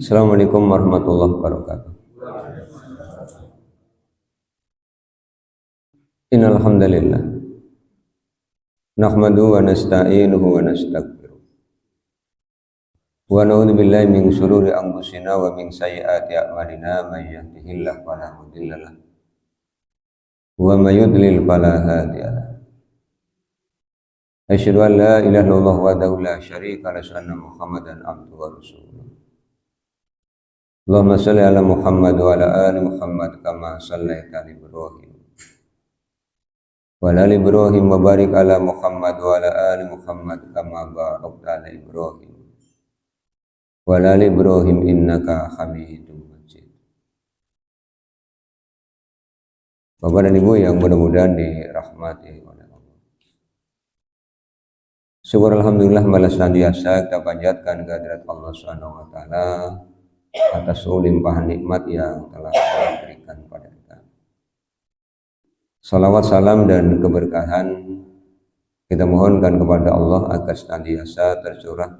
Assalamualaikum warahmatullahi wabarakatuh. Innal hamdalillah nahmaduhu wa nasta'inuhu wa nastaghfiruh wa na'udzu billahi min shururi anfusina wa min sayyiati a'malina may yahdihillahu fala mudhillalah wa may yudlil fala hadiyalah. Asyhadu an la ilaha illallah wahdahu la syarika lahu wa anna Muhammadan abduhu wa rasuluh. Allahumma shalli ala Muhammad wa ala ali Muhammad kama shallaita ala Ibrahim wa ala ali Ibrahim wa barik ala Muhammad wa ala ali Muhammad kama barakta ala Ibrahim wa ala ali Ibrahim innaka Hamidum Majid. Bapak dan Ibu yang mudah-mudahan dirahmati oleh Allah. Syukur alhamdulillah malah senantiasa kita panjatkan kehadirat Allah Subhanahu wa taala atas limpahan nikmat yang telah Allah berikan pada kita. Salawat, salam dan keberkahan kita mohonkan kepada Allah agar senantiasa tercurah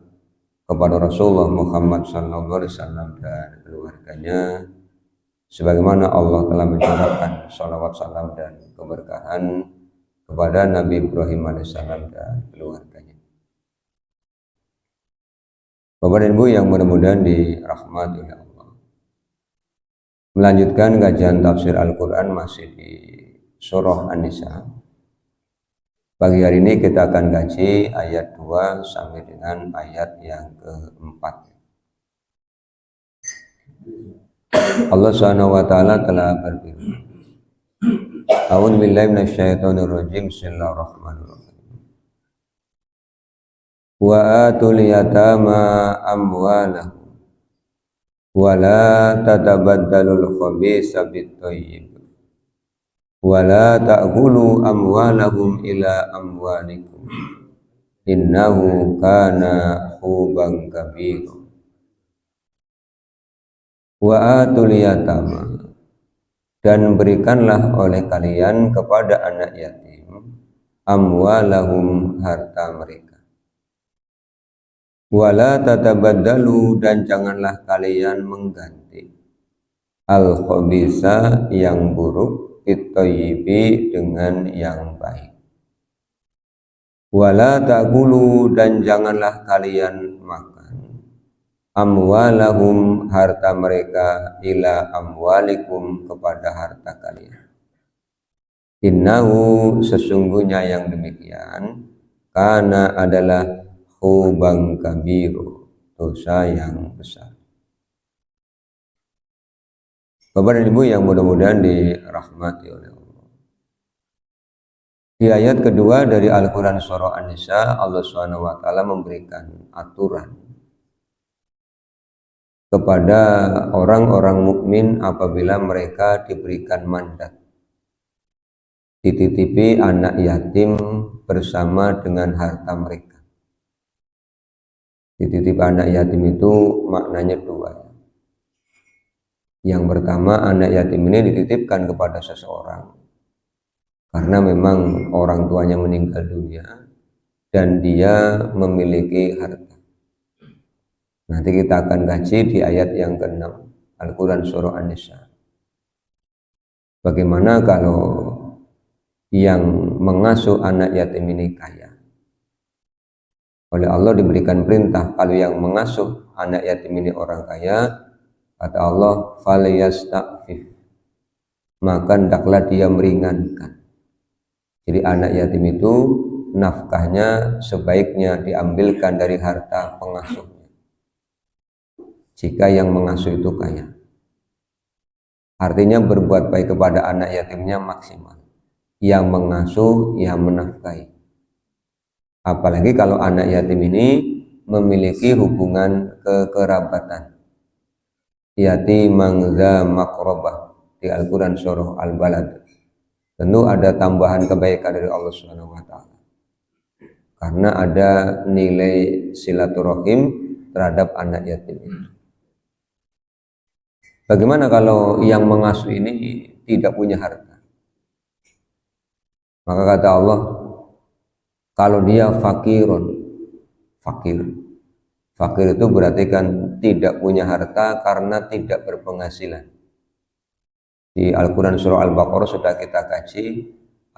kepada Rasulullah Muhammad sallallahu alaihi wasallam dan keluarganya, sebagaimana Allah telah mencurahkan salawat, salam dan keberkahan kepada Nabi Ibrahim alaihissalam dan keluarganya. Bapak dan Ibu yang mudah-mudahan dirahmati oleh Allah. Melanjutkan kajian tafsir Al-Quran masih di surah An-Nisa. Pagi hari ini kita akan kaji ayat 2 sampai dengan ayat yang keempat. Allah Subhanahu wa taala telah berfirman. A'udzu billahi minasyaitonir rajim. Bismillahirrahmanirrahim. Wa atul yatama amwalahum wa la tatabaddalul khabisa bit-thayyib wa la ta'kulu amwalahum ila amwalikum innahu kana huban kabira. Wa atul yatama, dan berikanlah oleh kalian kepada anak yatim amwalahum, harta mereka. Wala tatabaddalu, dan janganlah kalian mengganti al-khabisa, yang buruk, bit-thayyibi, dengan yang baik. Wala ta'kulu, dan janganlah kalian makan amwalahum, harta mereka, ila amwalikum, kepada harta kalian. Innahu, sesungguhnya yang demikian, kana adalah huban kabiru, dosa yang besar. Bapak dan Ibu yang mudah-mudahan dirahmati oleh Allah. Di ayat kedua dari Al-Quran surah An-Nisa, Allah Subhanahu wa taala memberikan aturan kepada orang-orang mukmin apabila mereka diberikan mandat dititipi anak yatim bersama dengan harta mereka. Dititip anak yatim itu maknanya dua. Yang pertama, anak yatim ini dititipkan kepada seseorang karena memang orang tuanya meninggal dunia dan dia memiliki harta. Nanti kita akan kaji di ayat yang ke-6 Al-Quran surah An-Nisa. Bagaimana kalau yang mengasuh anak yatim ini kaya? Oleh Allah diberikan perintah, kalau yang mengasuh anak yatim ini orang kaya, kata Allah, falyasta'fif, maka hendaklah dia meringankan. Jadi anak yatim itu nafkahnya sebaiknya diambilkan dari harta pengasuhnya, jika yang mengasuh itu kaya. Artinya berbuat baik kepada anak yatimnya maksimal, yang mengasuh, yang menafkahi. Apalagi kalau anak yatim ini memiliki hubungan kekerabatan. Yatimang dza maqrabah di Al-Quran surah Al-Balad. Tentu ada tambahan kebaikan dari Allah Subhanahu wa taala. Karena ada nilai silaturahim terhadap anak yatim itu. Bagaimana kalau yang mengasuh ini tidak punya harta? Maka kata Allah, kalau dia fakir, Fakir itu berarti kan tidak punya harta karena tidak berpenghasilan. Di Al-Quran surah Al-Baqarah sudah kita kaji,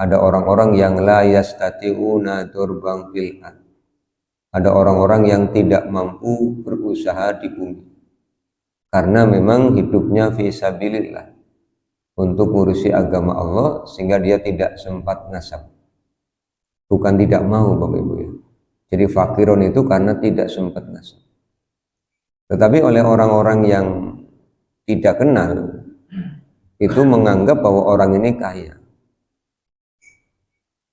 ada orang-orang yang la yastati'una durbang fil ard. Ada orang-orang yang tidak mampu berusaha di bumi. Karena memang hidupnya fi sabilillah, untuk ngurusi agama Allah, sehingga dia tidak sempat nasab. Bukan tidak mau, Bapak Ibu ya. Jadi fakirun itu karena tidak sempat nasab. Tetapi oleh orang-orang yang tidak kenal, itu menganggap bahwa orang ini kaya.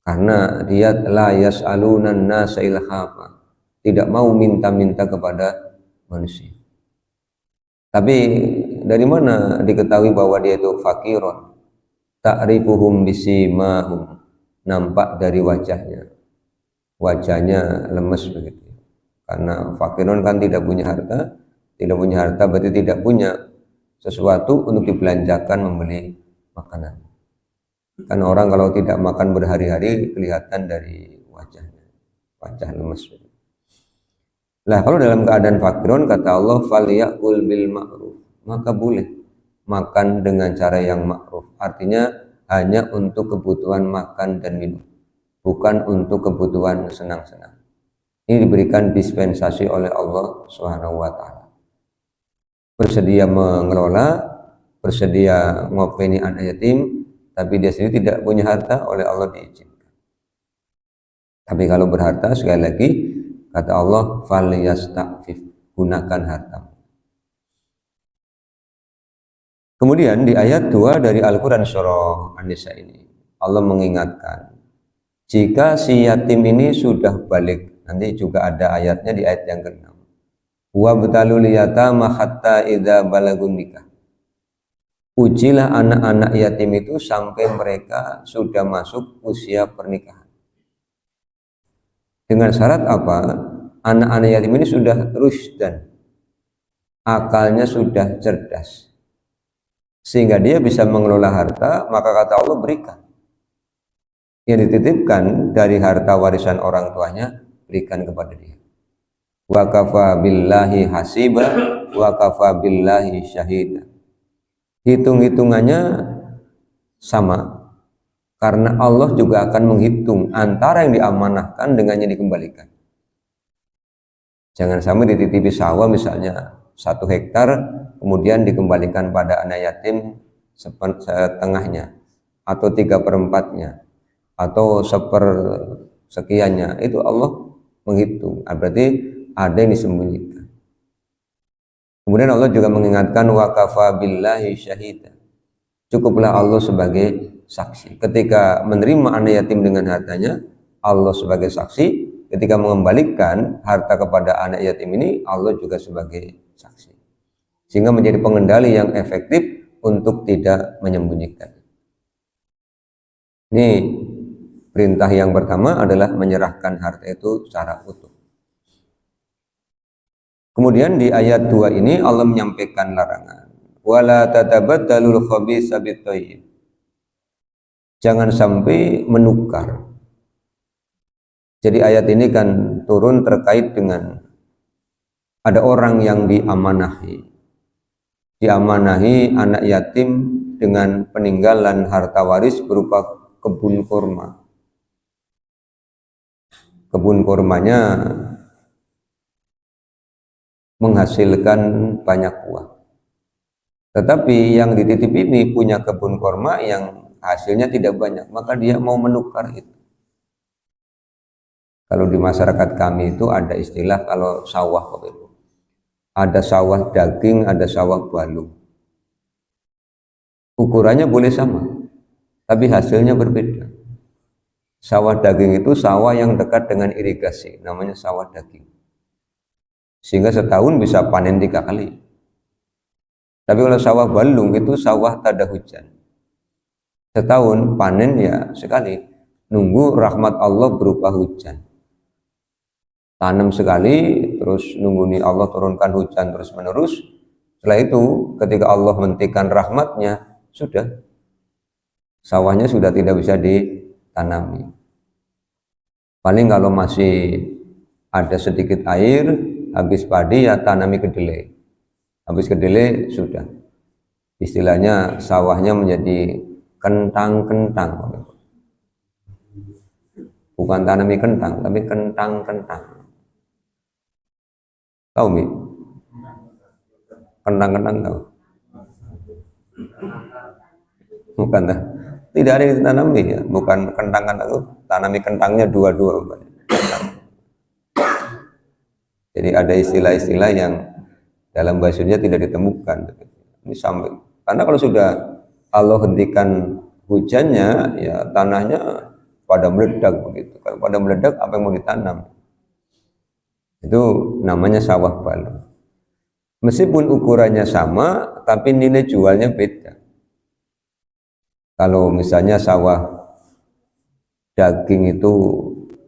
Karena dia la yas'alunan nasa ilhafa, tidak mau minta-minta kepada manusia. Tapi dari mana diketahui bahwa dia itu fakirun? Ta'rifuhum bisimahum, nampak dari wajahnya. Wajahnya lemes begitu. Karena fakirun kan tidak punya harta berarti tidak punya sesuatu untuk dibelanjakan membeli makanan. Kan orang kalau tidak makan berhari-hari kelihatan dari wajahnya, wajah lemes. Lah kalau dalam keadaan fakirun, kata Allah, falyakul bil ma'ruf, maka boleh makan dengan cara yang ma'ruf. Artinya hanya untuk kebutuhan makan dan minum, bukan untuk kebutuhan senang-senang. Ini diberikan dispensasi oleh Allah Subhanahu wa taala. Bersedia mengelola, bersedia ngopeni anak yatim, tapi dia sendiri tidak punya harta, oleh Allah diizinkan. Tapi kalau berharta, sekali lagi kata Allah, falyasta'fif, gunakan harta. Kemudian di ayat 2 dari Al-Quran surah An-Nisa ini, Allah mengingatkan, jika si yatim ini sudah balik, nanti juga ada ayatnya di ayat yang ke-6. Wabtalul yatama hatta idza balagun nikah. Ujilah anak-anak yatim itu sampai mereka sudah masuk usia pernikahan. Dengan syarat apa? Anak-anak yatim ini sudah rusdan, akalnya sudah cerdas, sehingga dia bisa mengelola harta. Maka kata Allah, berikan yang dititipkan dari harta warisan orang tuanya, berikan kepada dia. Wa kafa billahi hasiba wa kafa billahi syahida. Hitung-hitungannya sama, karena Allah juga akan menghitung antara yang diamanahkan dengan yang dikembalikan. Jangan sampai dititipi sawah misalnya 1 hektar, kemudian dikembalikan pada anak yatim setengahnya, atau 3/4-nya, atau sepersekiannya. Itu Allah menghitung, berarti ada yang disembunyikan. Kemudian Allah juga mengingatkan, wa kafa billahi syahida, cukuplah Allah sebagai saksi. Ketika menerima anak yatim dengan hartanya, Allah sebagai saksi. Ketika mengembalikan harta kepada anak yatim ini, Allah juga sebagai saksi. Sehingga menjadi pengendali yang efektif untuk tidak menyembunyikan. Ini perintah yang pertama adalah menyerahkan harta itu secara utuh. Kemudian di ayat 2 ini Allah menyampaikan larangan. Wala tatabaddalul khabitsa bit-thayyib. Jangan sampai menukar. Jadi ayat ini kan turun terkait dengan ada orang yang diamanahi anak yatim dengan peninggalan harta waris berupa kebun kurma. Kebun kurmanya menghasilkan banyak buah. Tetapi yang dititip ini punya kebun kurma yang hasilnya tidak banyak, maka dia mau menukar itu. Kalau di masyarakat kami itu ada istilah kalau sawah, ada sawah daging, ada sawah balu. Ukurannya boleh sama, tapi hasilnya berbeda. Sawah daging itu sawah yang dekat dengan irigasi, namanya sawah daging. Sehingga setahun bisa panen 3 kali. Tapi kalau sawah balung itu sawah tak ada hujan. Setahun panen ya sekali, nunggu rahmat Allah berupa hujan. Tanam sekali, terus nunggu nih Allah turunkan hujan terus menerus. Setelah itu ketika Allah hentikan rahmatnya, sudah sawahnya sudah tidak bisa ditanami. Paling kalau masih ada sedikit air, habis padi ya tanami kedelai. Habis kedelai sudah. Istilahnya sawahnya menjadi kentang-kentang. Bukan tanami kentang, tapi kentang-kentang. Tahu Mi? Kentang-kentang tahu? Bukan dah. Tidak ada yang ditanami ya, bukan kentang-kentang itu tanami kentangnya dua-dua. Jadi ada istilah-istilah yang dalam bahasa Indonesia tidak ditemukan. Ini sampai karena kalau sudah Allah hentikan hujannya, ya tanahnya pada meledak begitu. Kalau pada meledak, apa yang mau ditanam? Itu namanya sawah balu. Meskipun ukurannya sama, tapi nilai jualnya beda. Kalau misalnya sawah daging itu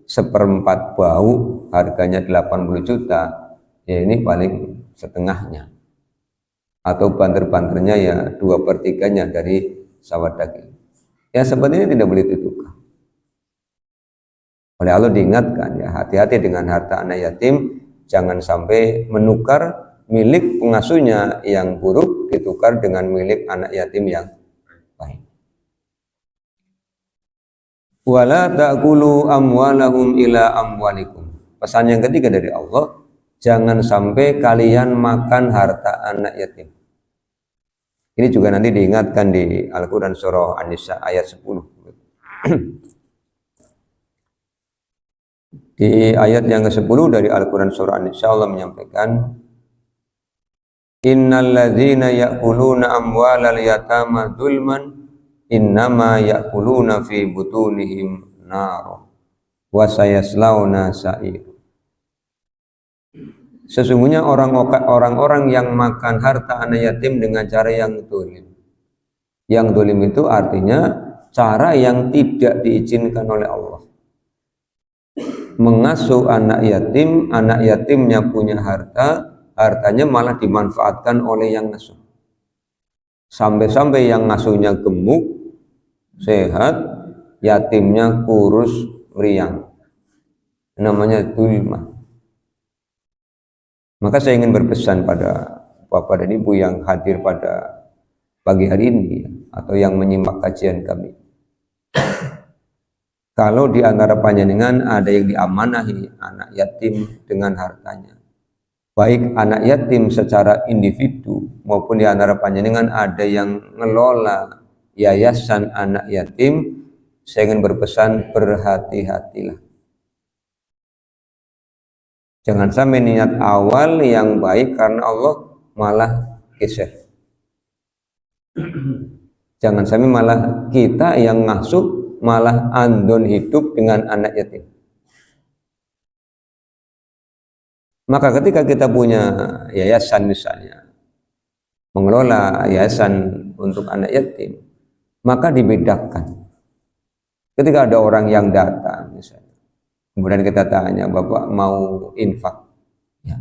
1/4 bau, harganya 80 juta, ya ini paling setengahnya. Atau banter-banternya ya 2/3-nya dari sawah daging. Ya seperti ini tidak boleh ditukar. Oleh Allah diingatkan ya, hati-hati dengan harta anak yatim, jangan sampai menukar milik pengasuhnya yang buruk ditukar dengan milik anak yatim yang baik. Wala ta'kulu amwalahum ila amwalikum. Pesan yang ketiga dari Allah, jangan sampai kalian makan harta anak yatim. Ini juga nanti diingatkan di Al-Quran surah An-Nisa ayat 10. Di ayat yang ke-10 dari Al-Quran surah An-Nisa Allah menyampaikan, Innal ladzina ya'kuluna amwalal yatama dzulman innama ya'kuluna fi butunihim nar wa sayaslawna sa'ir. Sesungguhnya orang-orang yang makan harta anak yatim dengan cara yang dolim. Yang dolim itu artinya cara yang tidak diizinkan oleh Allah. Mengasuh anak yatim, anak yatimnya punya harta, hartanya malah dimanfaatkan oleh yang ngasuh. Sampai-sampai yang ngasuhnya gemuk, sehat, yatimnya kurus, meriang. Namanya dulma. Maka saya ingin berpesan pada Bapak dan Ibu yang hadir pada pagi hari ini atau yang menyimak kajian kami. Kalau di antara panjenengan ada yang diamanahi anak yatim dengan hartanya, baik anak yatim secara individu maupun di antara panjenengan ada yang ngelola yayasan anak yatim, saya ingin berpesan berhati-hatilah. Jangan sampai niat awal yang baik karena Allah malah geser. Jangan sampai malah kita yang ngasuh malah andon hidup dengan anak yatim. Maka ketika kita punya yayasan misalnya, mengelola yayasan untuk anak yatim, maka dibedakan. Ketika ada orang yang datang misalnya, kemudian kita tanya, Bapak mau infak? Ya.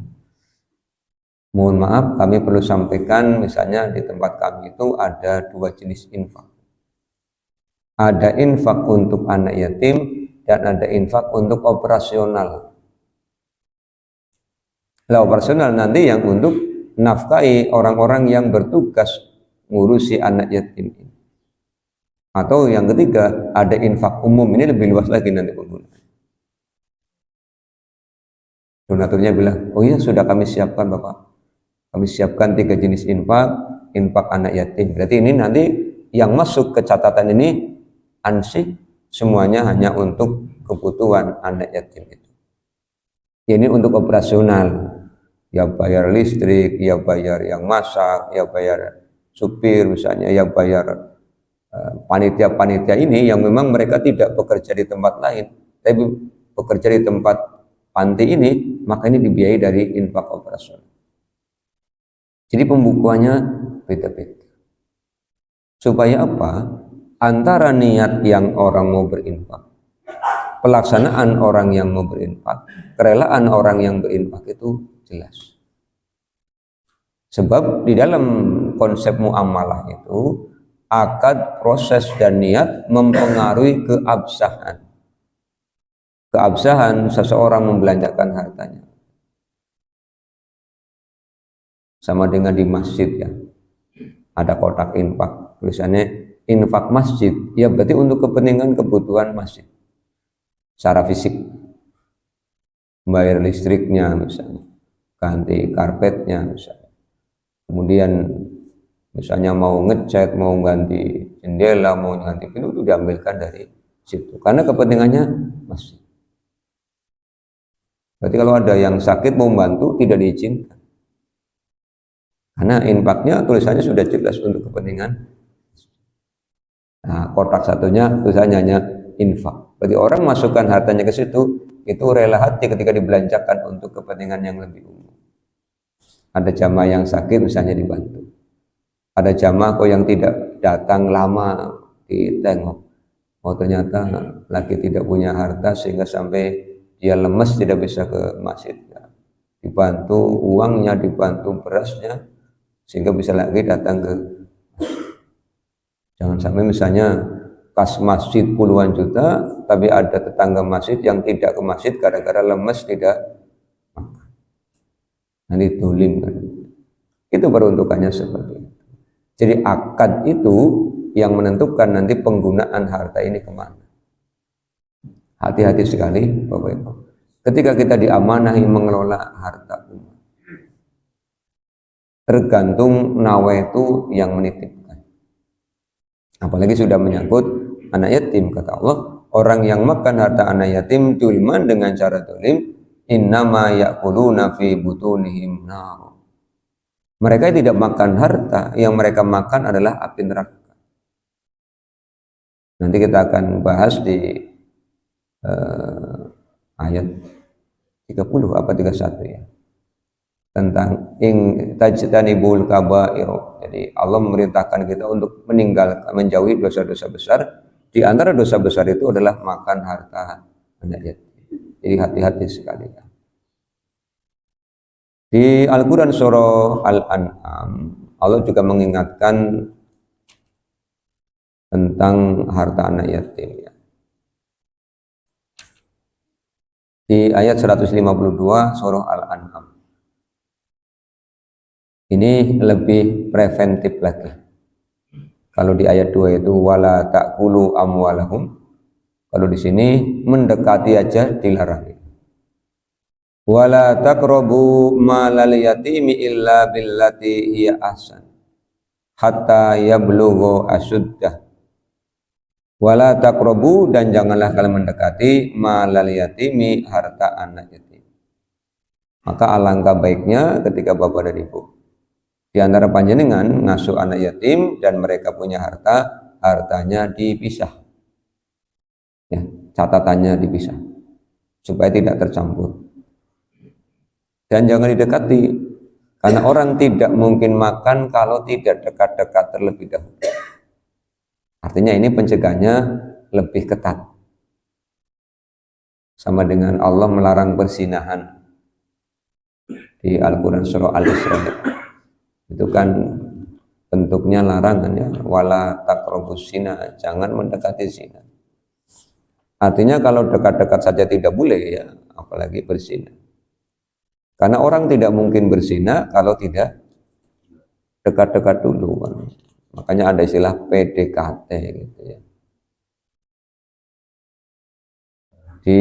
Mohon maaf, kami perlu sampaikan misalnya di tempat kami itu ada 2 jenis infak. Ada infak untuk anak yatim dan ada infak untuk operasional. Lah operasional nanti yang untuk nafkahi orang-orang yang bertugas ngurusi anak yatim ini. Atau yang ketiga ada infak umum, ini lebih luas lagi nanti penggunaan. Donaturnya bilang, oh iya sudah kami siapkan Bapak. Kami siapkan 3 jenis infak, infak anak yatim. Berarti ini nanti yang masuk ke catatan ini ansih semuanya hanya untuk kebutuhan anak yatim itu. Ini untuk operasional, ya bayar listrik, ya bayar yang masak, ya bayar supir misalnya, ya bayar panitia-panitia ini yang memang mereka tidak bekerja di tempat lain, tapi bekerja di tempat panti ini, maka ini dibiayai dari infak operasional. Jadi pembukuannya beda-beda. Supaya apa? Antara niat yang orang mau berinfak, pelaksanaan orang yang mau berinfak, kerelaan orang yang berinfak itu jelas. Sebab di dalam konsep muamalah itu, akad, proses, dan niat mempengaruhi keabsahan. Keabsahan seseorang membelanjakan hartanya. sama dengan di masjid ya. Ada kotak infak, tulisannya infak masjid. Ya berarti untuk kepentingan kebutuhan masjid. Secara fisik, bayar listriknya misalnya, ganti karpetnya misalnya. Kemudian misalnya mau ngecat, mau ganti jendela, mau ganti pintu, itu diambilkan dari situ. Karena kepentingannya masjid. Berarti kalau ada yang sakit mau membantu tidak diizinkan. Karena infaknya tulisannya sudah jelas untuk kepentingan. Nah, kotak satunya tulisannya hanya infak. Berarti orang masukkan hartanya ke situ, itu rela hati ketika dibelanjakan untuk kepentingan yang lebih umum. Ada jamaah yang sakit misalnya dibantu. Ada jamaah kok yang tidak datang lama ditengok. Oh ternyata lagi tidak punya harta sehingga sampai dia lemes tidak bisa ke masjid. Dibantu uangnya, dibantu berasnya sehingga bisa lagi datang ke. Jangan sampai misalnya kas masjid puluhan juta tapi ada tetangga masjid yang tidak ke masjid gara-gara lemes tidak makan. Nanti dolim kan. Itu peruntukannya seperti itu. Jadi akad itu yang menentukan nanti penggunaan harta ini kemana. Hati-hati sekali Bapak Ibu. Ketika kita diamanahi mengelola harta umat, tergantung nawaitu yang menitipkan. Apalagi sudah menyangkut anak yatim, kata Allah, orang yang makan harta anak yatim dulman dengan cara dolim, innama ya'kuluna fi butunihim nar. Mereka tidak makan harta, yang mereka makan adalah api neraka. Nanti kita akan bahas di ayat 30 apa 31 ya, tentang tajtanibul kabair. Jadi Allah memerintahkan kita untuk meninggalkan, menjauhi dosa-dosa besar. Di antara dosa besar itu adalah makan harta anak yatim. Jadi hati-hati sekali ya. Di Al-Quran surah Al-An'am Allah juga mengingatkan tentang harta anak yatim ya. Di ayat 152 surah Al-An'am ini lebih preventif lagi. Kalau di ayat 2 itu wala ta'kulu amwalahum, kalau di sini mendekati aja dilarang. Wala taqrabu malal yatimi illa billati hiya ahsan hatta yablugha asuddah. Wala taqrabu, dan janganlah kalian mendekati malal yatimi, harta anak yatim. Maka alangkah baiknya ketika bapak dan ibu di antara panjenengan ngasuh anak yatim dan mereka punya harta, hartanya dipisah. Ya, catatannya dipisah supaya tidak tercampur. Dan jangan didekati, karena orang tidak mungkin makan kalau tidak dekat-dekat terlebih dahulu. Artinya ini pencegahannya lebih ketat. Sama dengan Allah melarang perzinahan di Al-Quran surah Al-Isra. Itu kan bentuknya larangan ya, wala taqrabus zina, jangan mendekati zina. Artinya kalau dekat-dekat saja tidak boleh ya, apalagi berzina. Karena orang tidak mungkin berzina kalau tidak dekat-dekat dulu kan. Makanya ada istilah PDKT gitu ya. Di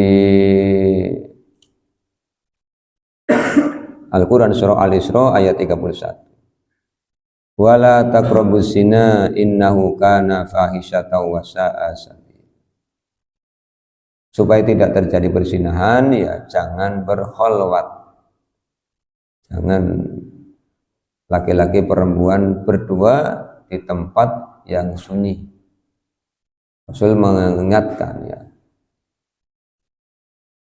Al-Quran surah Al-Isra ayat 31. Wala taqrabuz zina innahu kana fahisyatan wa sa'a sabila. Supaya tidak terjadi perzinahan ya jangan berkholwat. Jangan laki-laki perempuan berdua di tempat yang sunyi. Rasul mengingatkan ya,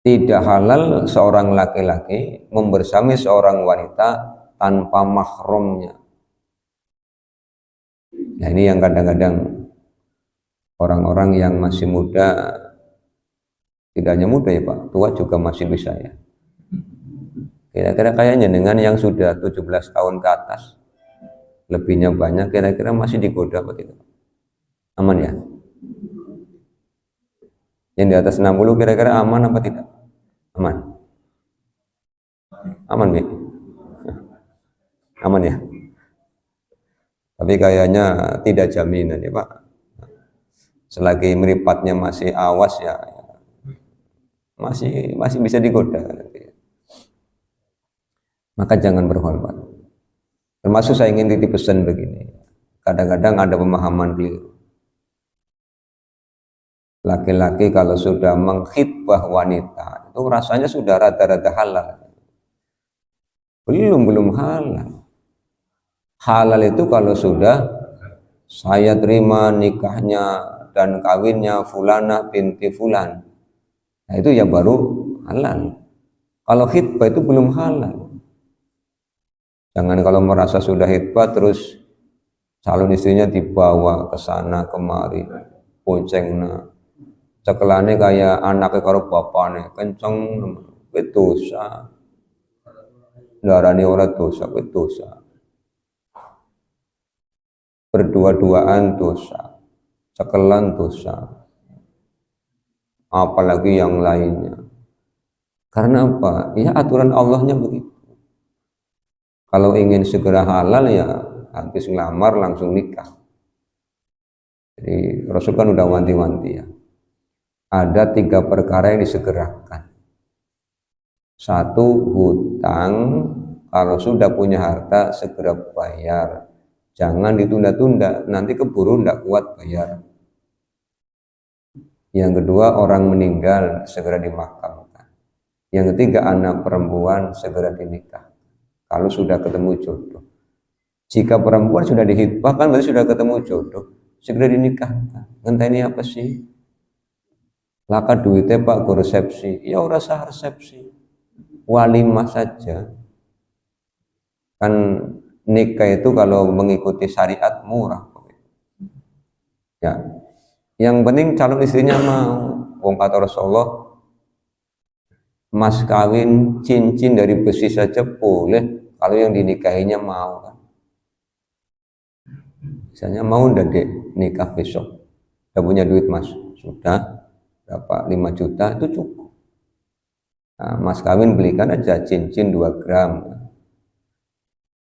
tidak halal seorang laki-laki membersami seorang wanita tanpa mahramnya. Nah ini yang kadang-kadang orang-orang yang masih muda, tidak hanya muda ya Pak, tua juga masih bisa ya. Kira-kira kayaknya dengan yang sudah 17 tahun ke atas, lebihnya banyak, kira-kira masih digoda begitu. Aman ya? Yang di atas 60 kira-kira aman apa tidak? Aman. Aman, Bi? Aman ya? Tapi kayaknya tidak jaminan ya Pak. Selagi meripatnya masih awas ya masih bisa digoda. Maka jangan berhormat. Termasuk saya ingin titip pesan begini. Kadang-kadang ada pemahaman keliru. Laki-laki kalau sudah mengkhitbah wanita itu rasanya sudah rada-rada halal. Belum halal. Halal itu kalau sudah saya terima nikahnya dan kawinnya fulana binti fulan. Nah itu ya baru halal. Kalau khitbah itu belum halal. Jangan kalau merasa sudah hitbah terus calon istrinya dibawa ke sana kemari, boncengna, cekelane kayak anaknya karo bapaknya, kenceng, itu dosa. Darani orang dosa, itu dosa. Berdua-duaan dosa, cekelan dosa, apalagi yang lainnya. Karena apa? Ya aturan Allahnya begitu. Kalau ingin segera halal ya habis ngelamar langsung nikah. Jadi Rasul kan udah wanti-wanti ya. Ada 3 perkara yang disegerakan. 1, hutang. Kalau sudah punya harta segera bayar. Jangan ditunda-tunda, nanti keburu tidak kuat bayar. Yang kedua, orang meninggal segera dimakamkan. Yang ketiga, anak perempuan segera dinikah. Kalau sudah ketemu jodoh. Jika perempuan sudah dihitbah kan berarti sudah ketemu jodoh, segera dinikahkan. Ngenteni apa sih? Laka duitnya Pak ke resepsi. Ya ora sah resepsi. Walimah saja. Kan nikah itu kalau mengikuti syariat murah. Ya. Yang penting calon istrinya mau. Wong kata Rasulullah, mas kawin cincin dari besi saja boleh kalau yang dinikahinya mau kan. Misalnya mau ndak dek nikah besok, udah punya duit mas, sudah berapa 5 juta itu cukup. Nah, mas kawin belikan aja cincin 2 gram,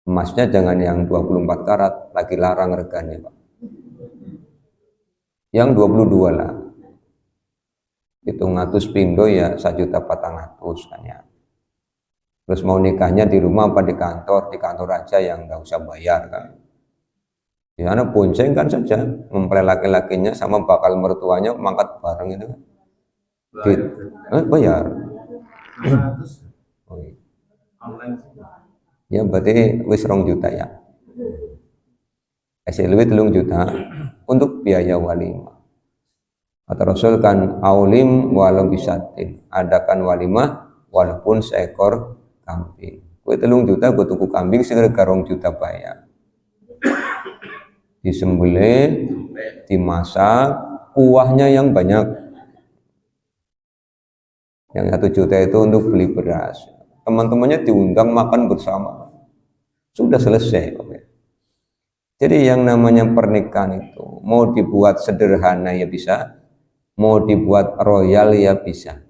emasnya jangan yang 24 karat, lagi larang reganya Pak, yang 22 lah, hitung ngatus pindo ya 1.400.000 kan ya. Terus mau nikahnya di rumah apa di kantor aja yang nggak usah bayar kan. Ya anak bonceng kan saja, mempelai laki-lakinya sama bakal mertuanya mangkat bareng itu kan. Bayar. Oh, iya. Ya berarti wis 2 juta ya. Kasih lebih 3 juta untuk biaya walimah. Kata Rasul kan aulim walau bisatin, adakan walimah walaupun seekor kambing. Kue 3 juta gue tuku kambing segera 2 juta bayar. Disembelih, dimasak, kuahnya yang banyak. Yang 1 juta itu untuk beli beras. Teman-temannya diundang makan bersama. Sudah selesai. Jadi yang namanya pernikahan itu mau dibuat sederhana ya bisa, mau dibuat royal ya bisa.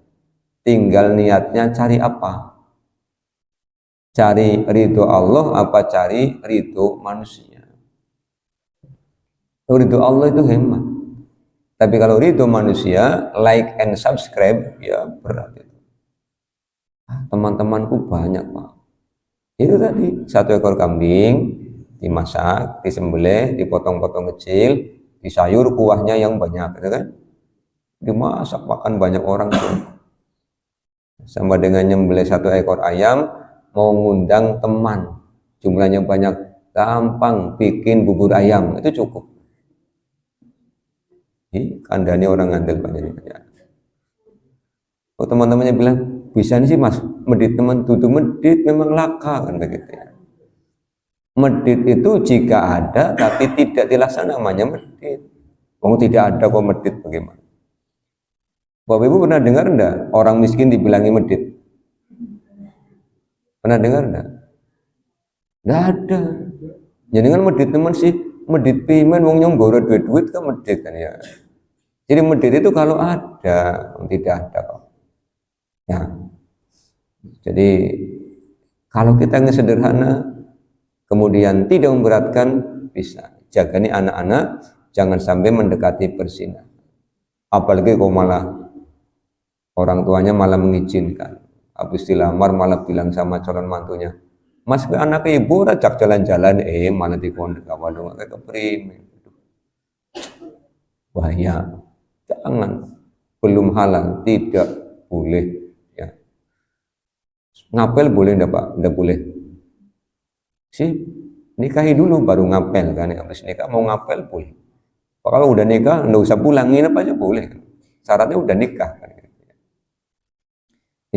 Tinggal niatnya cari apa? Cari ridho Allah apa cari ridho manusia? Ridho Allah itu hemat. Tapi kalau ridho manusia, like and subscribe, ya berat itu. Teman-temanku banyak Pak. Itu tadi 1 ekor kambing dimasak, disembelih, dipotong-potong kecil, disayur kuahnya yang banyak, gitu kan? Dimasak makan banyak orang tuh. Sama dengan nyembelih 1 ekor ayam, mau ngundang teman, jumlahnya banyak, gampang bikin bubur ayam, itu cukup. Kandani orang ngandel banyak. Oh teman-temannya bilang, bisa nih sih mas, medit teman tutup medit memang laka kan begitu ya. Medit itu jika ada tapi tidak dilaksanakan namanya medit. Oh tidak ada kok medit bagaimana? Bapak Ibu pernah dengar enggak orang miskin dibilangi medit? Pernah dengar enggak? Enggak ada. Jadi kan medit teman sih, medit pimen wong nyong goro duit kan medit kan ya. Jadi medit itu kalau ada, tidak ada kok. Ya. Jadi kalau kita ngesederhana, kemudian tidak memberatkan, bisa. Jaga nih anak-anak jangan sampai mendekati perzinahan. Apalagi kalau malah orang tuanya malah mengizinkan, habis dilamar malah bilang sama calon mantunya, Mas anak ibu rajak jalan-jalan, malah dikondek awal kayak keprimen. Bahaya, jangan, belum halal, tidak boleh ya. Ngapel boleh enggak Pak? Enggak boleh sih, nikahi dulu baru ngapel kan, habis nikah mau ngapel boleh. Kalau udah nikah enggak usah pulang, nginep aja boleh, syaratnya udah nikah kan.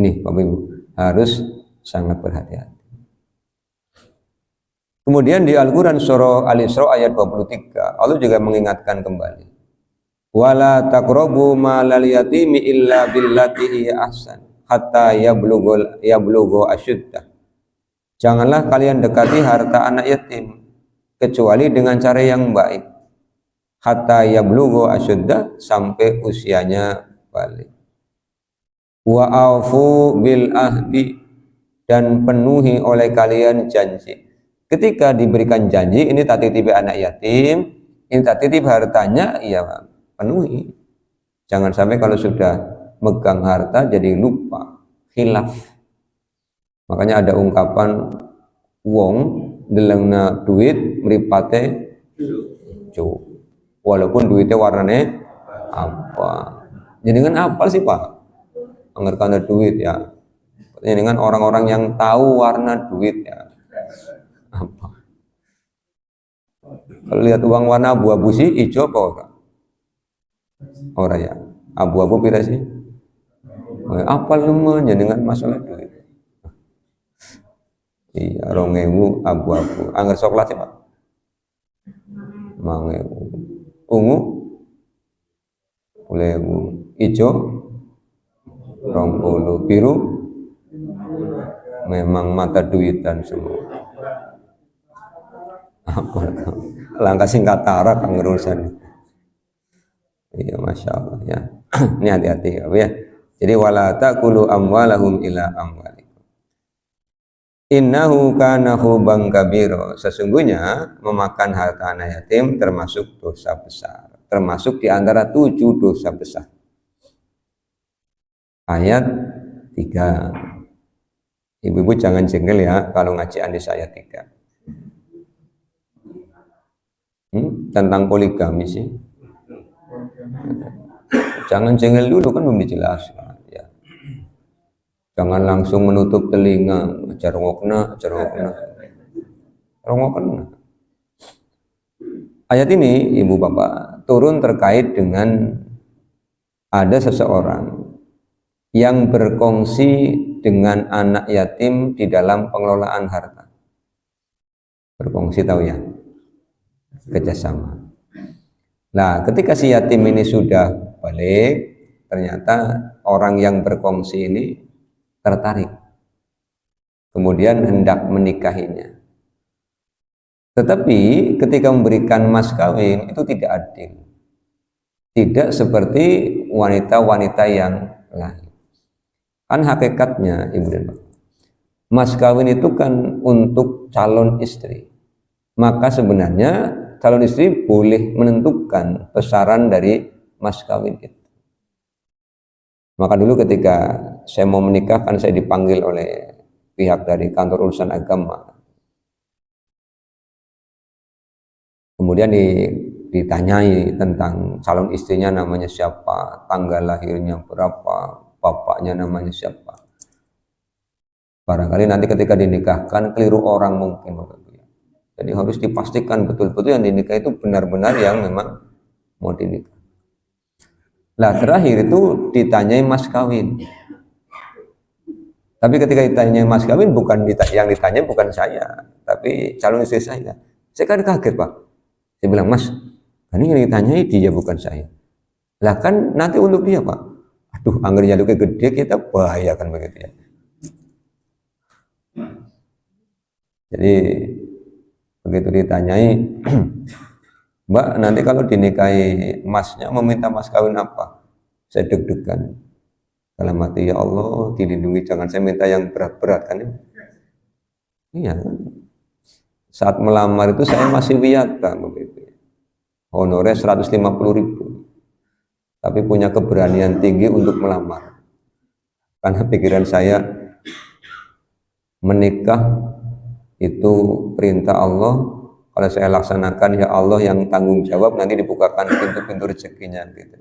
Ini Bapak Ibu harus sangat berhati-hati. Kemudian di Al-Quran surah Al-Isra ayat 23 Allah juga mengingatkan kembali, wala taqrabu malal yatimi illa billati hiya ahsan hatta yablughu asyuddah. Janganlah kalian dekati harta anak yatim kecuali dengan cara yang baik, hatta yablughu asyuddah, sampai usianya balik. Wa aufu bil ahdi, dan penuhi oleh kalian janji. Ketika diberikan janji, ini tak titip anak yatim, ini tak titip hartanya, ya penuhi. Jangan sampai kalau sudah megang harta jadi lupa, khilaf. Makanya ada ungkapan wong delengna duit mripate cu. Walaupun duitnya warnanya apa. Jadi dengan apa sih Pak? Karena duit ya. Ini dengan orang-orang yang tahu warna duit ya. Apa? Kalau lihat uang warna abu-abu sih hijau apa? Orang ya. Abu-abu pira sih? Apa lumayan dengan masalah duit? Iya, 2.000 abu-abu. Angger coklat sih Pak. 5.000. Ungu 10.000. Hijau 20. Biru memang mata duitan semua. Apa langkah singkat tarak urusan. Iya, masya Allah ya. Ini hati-hati ya. Jadi wala taqulu amwalahum ila amwalikum. Innahu kana huban kabira. Sesungguhnya memakan harta anak yatim termasuk dosa besar. Termasuk di antara 7 dosa besar. Ayat 3. Ibu-ibu jangan jengkel ya kalau ngaji An-Nisa ayat 3. Tentang poligami sih. Jangan jengkel dulu, kan belum dijelaskan ya. Jangan langsung menutup telinga, jarongokna. Ayat ini Ibu Bapak turun terkait dengan ada seseorang yang berkongsi dengan anak yatim di dalam pengelolaan harta. Berkongsi tahu ya, kerjasama. Nah, ketika si yatim ini sudah balik, ternyata orang yang berkongsi ini tertarik, kemudian hendak menikahinya. Tetapi ketika memberikan mas kawin itu tidak adil, tidak seperti wanita-wanita yang lain. Kan hakikatnya Ibu dan Bapak, mas kawin itu kan untuk calon istri, maka sebenarnya calon istri boleh menentukan besaran dari mas kawin itu. Maka dulu ketika saya mau menikah, kan saya dipanggil oleh pihak dari kantor urusan agama. Kemudian ditanyai tentang calon istrinya namanya siapa, tanggal lahirnya berapa, bapaknya namanya siapa. Barangkali nanti ketika dinikahkan keliru orang mungkin. Jadi harus dipastikan betul-betul yang dinikah itu benar-benar yang memang mau dinikah. Nah terakhir itu ditanyai mas kawin. Tapi ketika ditanyai mas kawin, yang ditanya bukan saya, tapi calon istri saya. Saya kan kaget Pak. Saya bilang, Mas, ini yang ditanyai dia bukan saya. Lah kan nanti untuk dia Pak. Aduh, anggar jaluknya gede, kita bahaya kan begitu ya. Jadi begitu ditanyai, Mbak, nanti kalau dinikahi masnya meminta mas kawin apa? Saya deg-degan. Dalam hati, ya Allah, dilindungi jangan saya minta yang berat-berat kan. Iya. Saat melamar itu saya masih wiyata begitu. Honornya 150.000. Tapi punya keberanian tinggi untuk melamar. Karena pikiran saya menikah itu perintah Allah. Kalau saya laksanakan, ya Allah yang tanggung jawab, nanti dibukakan pintu-pintu rezekinya gitu.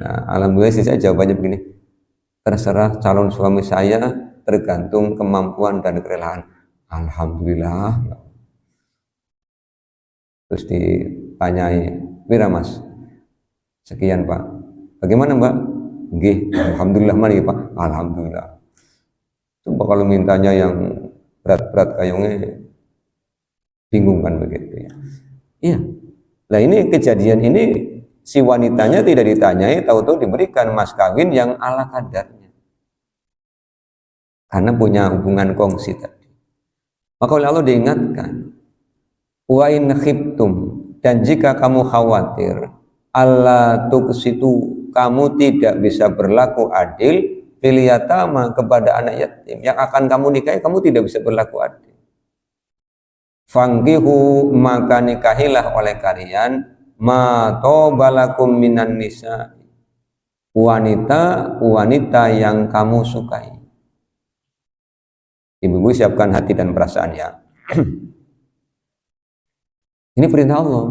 Nah, alhamdulillah sih saya jawabannya begini. Terserah calon suami saya, tergantung kemampuan dan kerelaan. Alhamdulillah. Terus ditanyai, "Pira Mas?" "Sekian Pak." "Bagaimana Mbak?" "Nggih, alhamdulillah." "Mana ya Pak?" "Alhamdulillah." Coba kalau mintanya yang berat-berat kayaknya bingung kan begitu ya. Iya. Nah ini kejadian ini si wanitanya tidak ditanyai, tahu-tahu diberikan mas kawin yang ala kadarnya. Karena punya hubungan kongsi tadi. Maka oleh Allah diingatkan, wa in khiftum, dan jika kamu khawatir Allah tuqsitu, kamu tidak bisa berlaku adil fil yatama, kepada anak yatim yang akan kamu nikahi, kamu tidak bisa berlaku adil. Fangkihu, maka nikahilah oleh kalian ma tobalakum minan nisa, wanita yang kamu sukai. Ibu-ibu siapkan hati dan perasaan ya. Ini perintah Allah.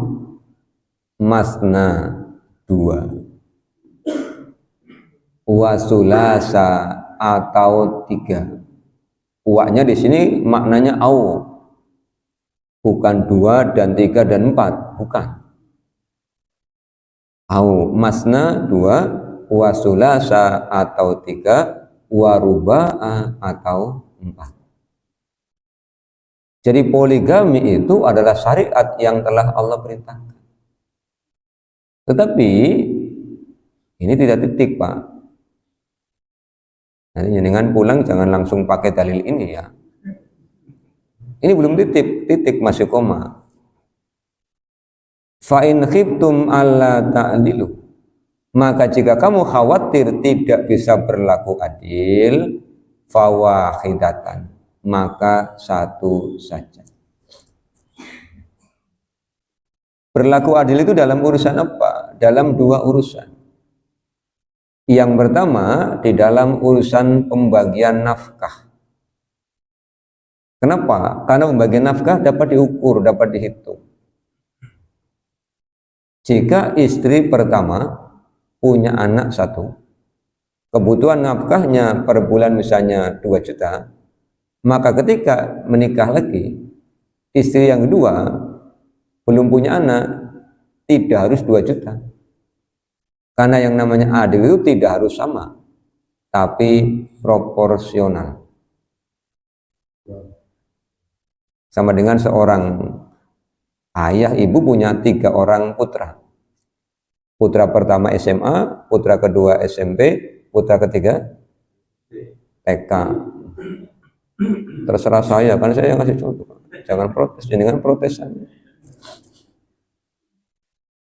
Masna 2, wasulasa atau 3. Uaknya di sini maknanya au, bukan 2 dan 3 dan 4, bukan. Au masna 2, wasulasa atau 3, waruba'a atau 4. Jadi poligami itu adalah syariat yang telah Allah perintahkan. Tetapi ini tidak titik Pak. Nanti jenengan pulang jangan langsung pakai dalil ini ya. Ini belum titik masih koma. Fa in khiftum alla ta'dilu, maka jika kamu khawatir tidak bisa berlaku adil, fawahidatan, maka satu saja. Berlaku adil itu dalam urusan apa? Dalam 2 urusan. Yang pertama di dalam urusan pembagian nafkah. Kenapa? Karena pembagian nafkah dapat diukur, dapat dihitung. Jika istri pertama punya anak 1, kebutuhan nafkahnya per bulan misalnya 2 juta, maka ketika menikah lagi, istri yang kedua belum punya anak, tidak harus 2 juta. Karena yang namanya adil itu tidak harus sama, tapi proporsional. Sama dengan seorang ayah ibu punya 3 orang putra. Putra pertama SMA, putra kedua SMP, putra ketiga TK. Terserah saya, kan saya yang kasih contoh. Jangan protes, jangan protesan.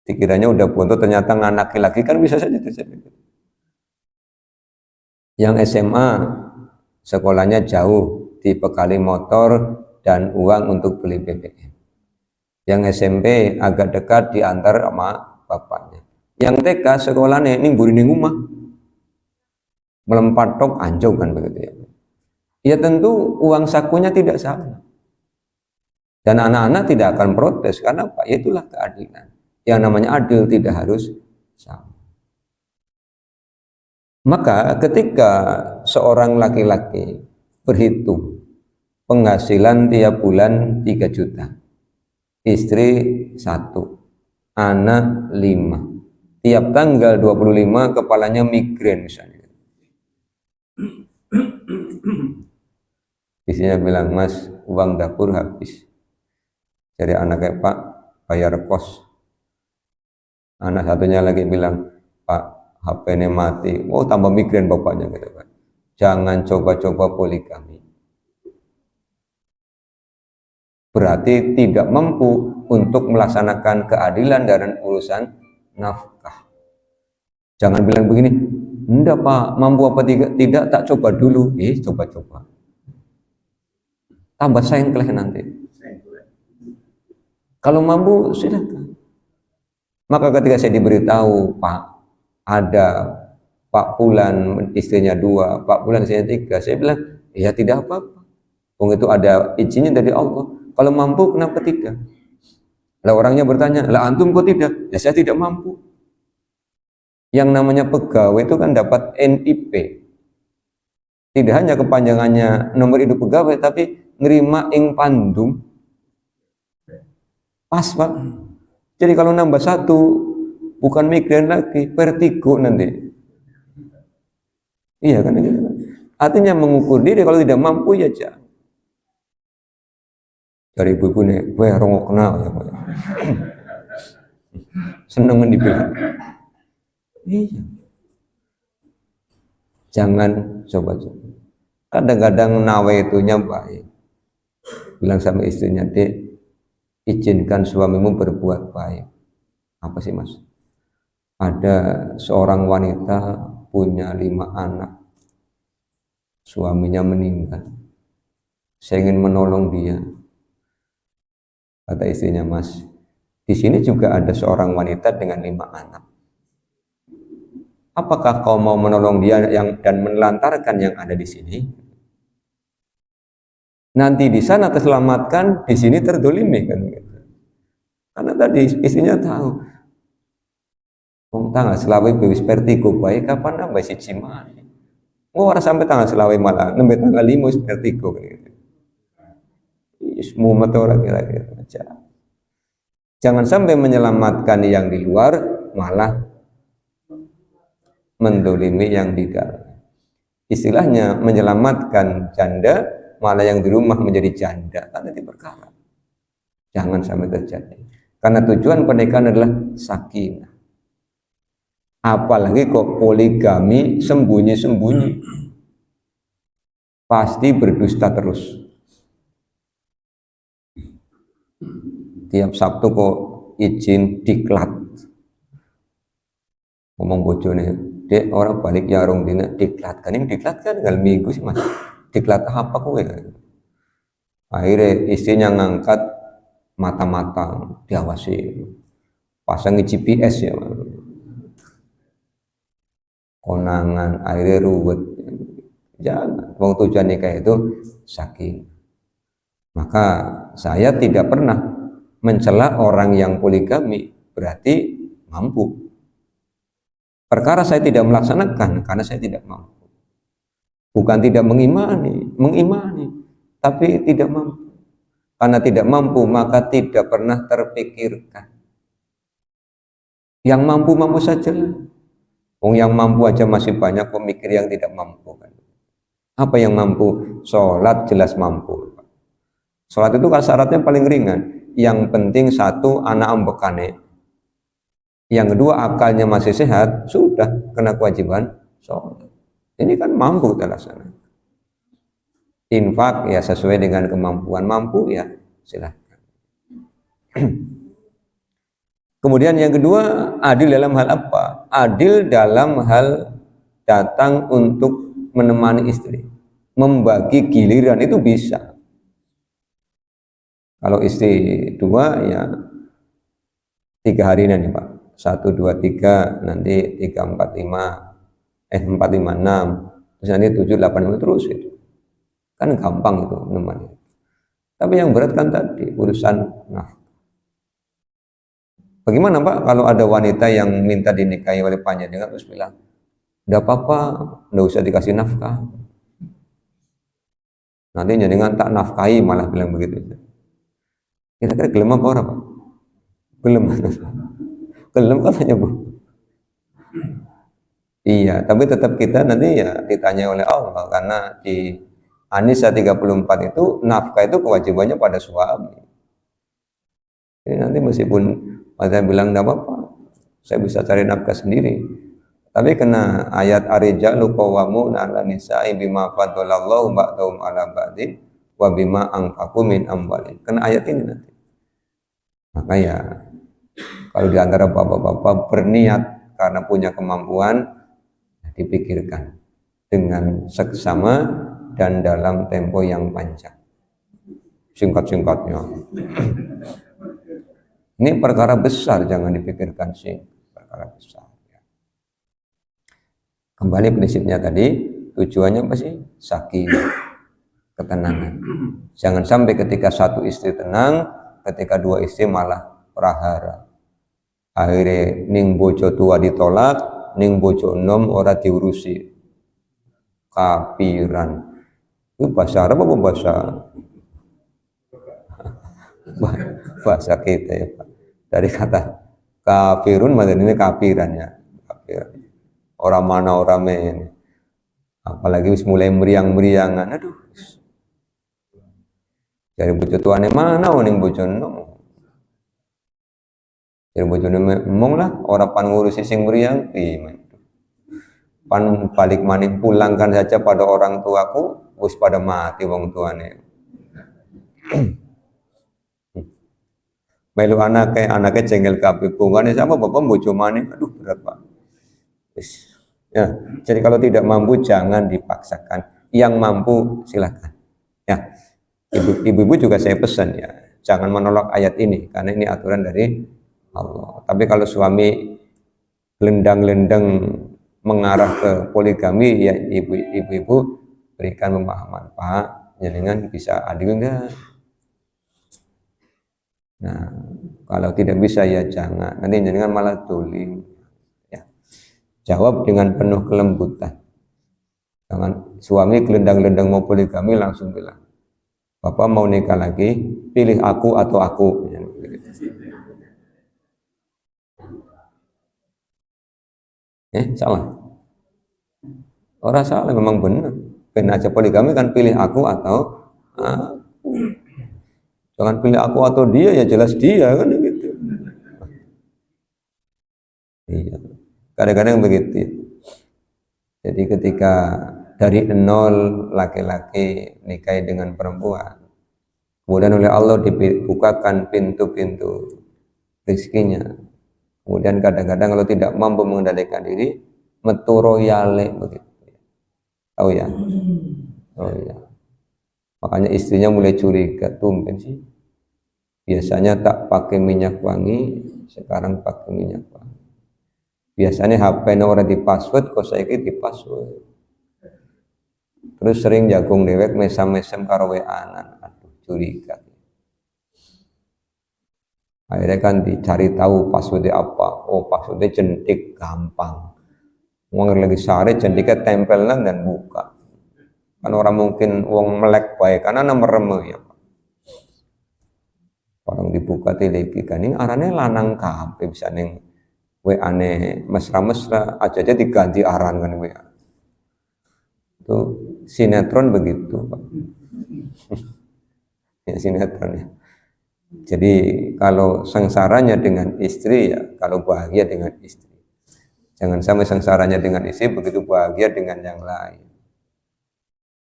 Dikiranya udah buntu, ternyata nganaki lagi, kan bisa saja terjadi. Yang SMA sekolahnya jauh, dibekali motor dan uang untuk beli BBM. Yang SMP agak dekat, diantar sama bapaknya. Yang TK sekolahnya ini buri ning rumah, melempar tok anjong kan begitu ya. Ya tentu uang sakunya tidak sama. Dan anak-anak tidak akan protes, karena apa? Itulah keadilan. Yang namanya adil tidak harus sama. Maka ketika seorang laki-laki berhitung penghasilan tiap bulan 3 juta, istri 1, anak 5, tiap tanggal 25 kepalanya migrain misalnya. Istrinya bilang, "Mas, uang dapur habis." Jadi anaknya, "Pak, bayar kos." Anak satunya lagi bilang, "Pak, HP-nya mati." Oh, tambah migrain bapaknya gitu kan. Jangan coba-coba poligami. Berarti tidak mampu untuk melaksanakan keadilan dalam urusan nafkah. Jangan bilang begini, "Enggak Pak, mampu apa tidak? Tidak, tak coba dulu." Coba-coba. Tambah sengkleh nanti. Kalau mampu silakan. Maka ketika saya diberitahu, Pak, ada Pak Fulan istrinya 2, Pak Fulan istrinya 3, saya bilang, ya tidak apa-apa. Wong itu ada izinnya dari Allah. Kalau mampu kenapa tidak? Lah orangnya bertanya, lah antum kok tidak? Ya saya tidak mampu. Yang namanya pegawai itu kan dapat NIP. Tidak hanya kepanjangannya nomor induk pegawai, tapi nerima ing pandum. Pas, Pak. Jadi kalau nambah 1, bukan migrain lagi, vertigo nanti. Iya kan? Artinya mengukur diri, kalau tidak mampu ya jangan. Dari ibu-ibu nih, weh rongok kenal ya, Pak. Seneng dibilang. Iya. Jangan coba-coba. Kadang-kadang nawe itunya baik. Bilang sama istrinya, Dek, izinkan suamimu berbuat baik. Apa sih, Mas? Ada seorang wanita punya 5 anak. Suaminya meninggal. Saya ingin menolong dia. Kata istrinya, Mas, di sini juga ada seorang wanita dengan 5 anak. Apakah kau mau menolong dia dan menelantarkan yang ada di sini? Nanti di sana terselamatkan, di sini terdolimi kan gitu. Karena tadi istrinya tahu, tanggal selawe bewis vertigo baik kapan nambah si cimani. Orang sampai tanggal selawe malah nembe tanggal 5 wis vertigo gitu. Mumet orang kira-kira aja. Jangan sampai menyelamatkan yang di luar, malah mendolimi yang di dalam. Istilahnya menyelamatkan janda, malah yang di rumah menjadi janda. Karena itu perkara. Jangan sampai terjadi. Karena tujuan pernikahan adalah sakinah. Apalagi kok poligami sembunyi-sembunyi. Pasti berdusta terus. Tiap Sabtu kok izin diklat. Ngomong bojone, Dek orang balik ya rong dina diklat. Kan ini diklat kan tinggal minggu sih, Mas. Diklat apa kowe? Akhirnya istrinya ngangkat mata-mata diawasi. Pasang GPS ya, Mas. Konangan akhirnya ruwet. Jangan. Wong tujuan nikah itu sakinah. Maka saya tidak pernah mencela orang yang poligami, berarti mampu. Perkara saya tidak melaksanakan karena saya tidak mampu. Bukan tidak mengimani, tapi tidak mampu. Karena tidak mampu, maka tidak pernah terpikirkan. Yang mampu saja lah. Yang mampu aja masih banyak pemikir yang tidak mampu kan. Apa yang mampu? Sholat jelas mampu. Sholat itu kan syaratnya paling ringan. Yang penting 1, anak ambekane. Yang kedua, akalnya masih sehat, sudah kena kewajiban sholat. Ini kan mampu kita laksanakan. Infak ya sesuai dengan kemampuan, mampu ya silahkan. Kemudian yang kedua, adil dalam hal apa? Adil dalam hal datang untuk menemani istri. Membagi giliran itu bisa. Kalau istri 2 ya 3 hari nih Pak. 1, 2, 3, nanti 3, 4, 5, 4, 5, 6, terus nanti 7, 8, 9 terus itu. Kan gampang itu menemani. Tapi yang berat kan tadi urusan nafkah. Bagaimana Pak kalau ada wanita yang minta dinikahi oleh panjenengan terus bilang, enggak apa-apa, enggak usah dikasih nafkah. Nanti jenengan tak nafkahi malah bilang begitu. Kira-kira gelem apa ora Pak? Gelem. Gelem katanya Bu. Iya, tapi tetap kita nanti ya ditanya oleh Allah karena di An-Nisa 34 itu nafkah itu kewajibannya pada suami. Jadi nanti meskipun saya bilang enggak apa-apa, saya bisa cari nafkah sendiri. Tapi kena ayat ar-rijalu qawwamuna 'alan nisa'i bima faddalallahu ba'dahum 'ala ba'din wa bima anfaqu min amwalihim. Kena ayat ini nanti. Maka ya kalau di antara bapak-bapak berniat karena punya kemampuan, dipikirkan dengan seksama dan dalam tempo yang panjang. Singkat-singkatnya. Ini perkara besar, jangan dipikirkan sih, perkara besar. Kembali prinsipnya tadi, tujuannya apa sih? Sakinah, ketenangan. Jangan sampai ketika satu istri tenang, ketika dua istri malah prahara. Akhirnya ning bojo tua ditolak, ning bojo enom ora diurusi. Kafiran. Itu bahasa Arab apa bahasa kita ya Pak? Dari kata kafirun maksudnya ini kafiran ya. Kafiran. Orang mana orang men. Apalagi wis mulai meriang-meriangan. Aduh. Dari bojo tuane mana ning bojo enom. Jadi bojone ngomong lah orang pan ngurusi sing meriang pan balik maning pulangkan saja pada orang tuaku wis pada mati wong tuane. Melu anaknya jengkel kabeh bungane sama bapak bojo maning aduh berat Pak. Ya, jadi kalau tidak mampu jangan dipaksakan. Yang mampu silakan. Ya. Ibu-ibu juga saya pesan ya, jangan menolak ayat ini karena ini aturan dari Allah. Tapi kalau suami lendang-lendang mengarah ke poligami, ya ibu-ibu berikan pemahaman, Pak, jenengan bisa adil enggak? Nah, kalau tidak bisa ya jangan. Nanti jenengan malah dolim. Ya. Jawab dengan penuh kelembutan. Jangan suami gelendang-gelendang mau poligami langsung bilang, Bapak mau nikah lagi, pilih aku atau aku. Salah. Orang salah, memang benar. Kena aja poligami kan pilih aku atau aku. Jangan pilih aku atau dia, ya jelas dia kan gitu. Iya. Kadang-kadang begitu. Jadi ketika dari nol laki-laki nikahi dengan perempuan, kemudian oleh Allah dibukakan pintu-pintu rezekinya. Kemudian kadang-kadang kalau tidak mampu mengendalikan diri, metu royale begitu. Tahu ya? Oh ya. Makanya istrinya mulai curiga, tumben sih. Biasanya tak pakai minyak wangi, sekarang pakai minyak wangi. Biasanya HP orang di password, kok saya di password. Terus sering jagung dewek mesam-mesam karo WA-an, aduh curiga. Akhirnya kan dicari tahu passwordnya apa. Oh passwordnya jentik, gampang. Uang lagi sehari jentiknya tempelan dan buka. Kan orang mungkin uang melek baik karena mereme ya. Orang dibuka teleki kan ini arane lanang kabeh bisa ning WA ne mesra-mesra aja diganti aran kan WA. Itu sinetron begitu, Pak. Ya sinetron ya. Jadi kalau sengsaranya dengan istri ya, kalau bahagia dengan istri. Jangan sampai sengsaranya dengan istri begitu bahagia dengan yang lain.